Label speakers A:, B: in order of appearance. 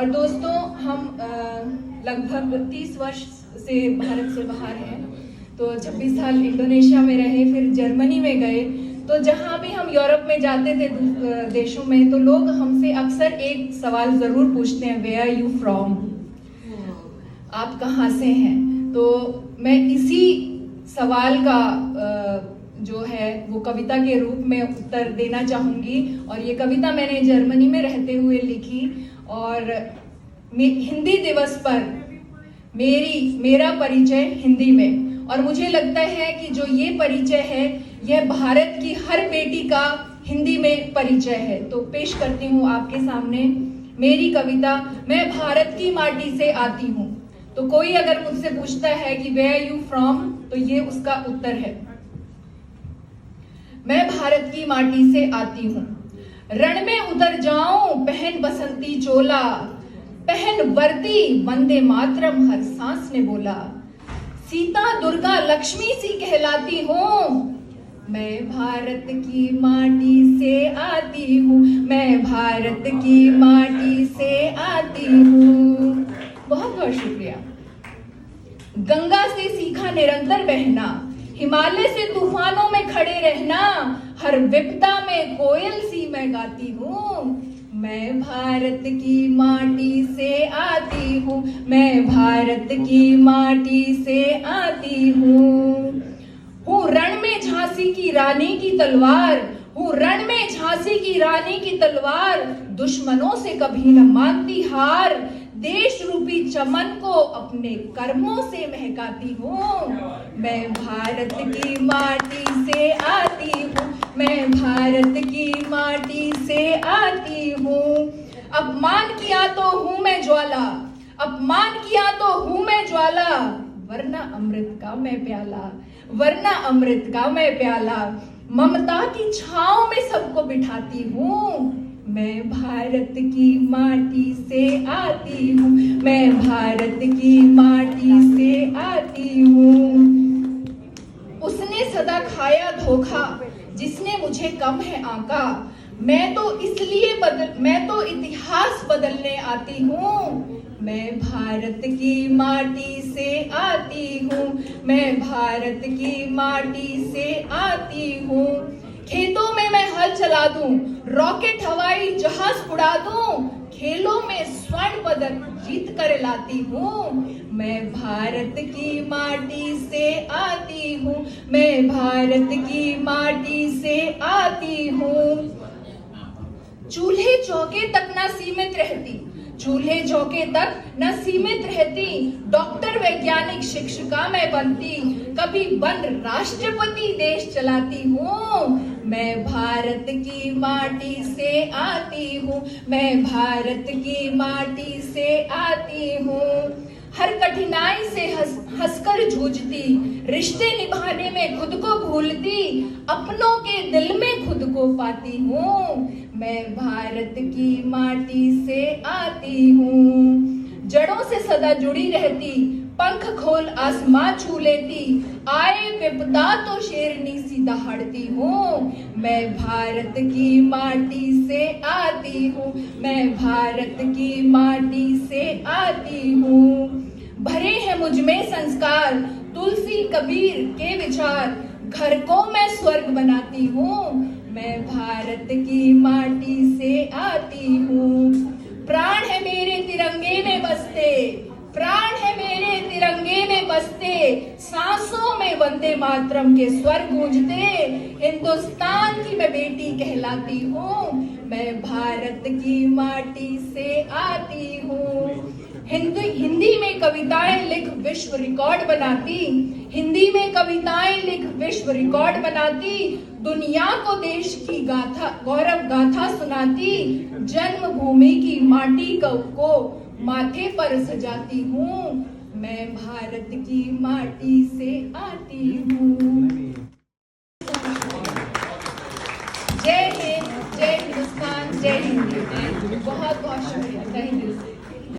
A: और दोस्तों, हम लगभग 30 वर्ष से भारत से बाहर हैं। तो 26 साल इंडोनेशिया में रहे, फिर जर्मनी में गए। तो जहाँ भी हम यूरोप में जाते थे देशों में, तो लोग हमसे अक्सर एक सवाल ज़रूर पूछते हैं, वेयर आर यू फ्रॉम, आप कहाँ से हैं। तो मैं इसी सवाल का जो है वो कविता के रूप में उत्तर देना चाहूँगी। और ये कविता मैंने जर्मनी में रहते हुए लिखी। और हिंदी दिवस पर मेरा परिचय हिंदी में, और मुझे लगता है कि जो ये परिचय है यह भारत की हर बेटी का हिंदी में परिचय है। तो पेश करती हूँ आपके सामने मेरी कविता, मैं भारत की माटी से आती हूँ। तो कोई अगर मुझसे पूछता है कि वेयर आर यू फ्रॉम, तो ये उसका उत्तर है। मैं भारत की माटी से आती हूँ, रण में उतर जाऊं पहन बसंती चोला, पहन वर्दी वंदे मातरम हर सांस ने बोला, सीता दुर्गा लक्ष्मी सी कहलाती हूँ, मैं भारत की माटी से आती हूँ, मैं भारत की माटी से आती हूँ। बहुत बहुत शुक्रिया। गंगा से सीखा निरंतर बहना, हिमालय से तूफानों में खड़े रहना, हर विपदा में कोयल सी मैं गाती हूँ, मैं भारत की माटी से आती हूँ, मैं भारत की माटी से आती हूँ। हूँ रण में झांसी की रानी की तलवार, हूँ रण में झांसी की रानी की तलवार, दुश्मनों से कभी न मानती हार, देश रूपी चमन को अपने कर्मों से महकाती हूँ, मैं भारत की माटी से आती हूँ, मैं भारत की माटी से आती हूँ। अपमान किया तो हूँ मैं ज्वाला, अपमान किया तो हूँ मैं ज्वाला, वरना अमृत का मैं प्याला, वरना अमृत का मैं प्याला, ममता की छांव में सबको बिठाती हूँ, मैं भारत की माटी से आती हूँ, मैं भारत की माटी से आती हूँ। उसने सदा खाया धोखा जिसने मुझे कम है आका, मैं तो इतिहास बदलने आती हूँ, मैं भारत की माटी से आती हूँ, मैं भारत की माटी से आती हूँ। खेतों में मैं हल चला दूं, रॉकेट हवाई जहाज उड़ा दूं, खेलों में स्वर्ण पदक जीत कर लाती हूँ, मैं भारत की माटी से आती हूँ, मैं भारत की माटी से आती हूँ। चूल्हे चौके तक न सीमित रहती, चूल्हे चौके तक न सीमित रहती, डॉक्टर वैज्ञानिक शिक्षिका मैं बनती, कभी बन राष्ट्रपति देश चलाती हूँ, मैं भारत की माटी से आती हूँ, मैं भारत की माटी से आती हूँ। हर कठिनाई से हंसकर जूझती, रिश्ते निभाने में खुद को भूलती, अपनों के दिल में खुद को पाती हूँ, मैं भारत की माटी से आती हूँ। जड़ों से सदा जुड़ी रहती, पंख खोल आसमां छू लेती, आए विपदा तो शेरनी सी दहाड़ती हूँ, मैं भारत की माटी से आती हूँ, मैं भारत की माटी से आती हूँ। भरे हैं मुझ में संस्कार, तुलसी कबीर के विचार, घर को मैं स्वर्ग बनाती हूँ, मैं भारत की माटी से आती हूँ। प्राण है मेरे तिरंगे में बसते, प्राण है मेरे तिरंगे में बसते, सांसों में वंदे मातरम के स्वर गूंजते, हिंदुस्तान की मैं बेटी कहलाती हूँ, मैं भारत की माटी से आती हूँ। हिंदी में कविताएं लिख विश्व रिकॉर्ड बनाती, हिंदी में कविताएं लिख विश्व रिकॉर्ड बनाती, दुनिया को देश की गाथा गौरव गाथा सुनाती, जन्मभूमि की माटी को माथे पर सजाती हूँ, मैं भारत की माटी से आती हूँ। जय हिंद, जय हिंदुस्तान, जय हिंद। बहुत बहुत शुक्रिया। Thank you.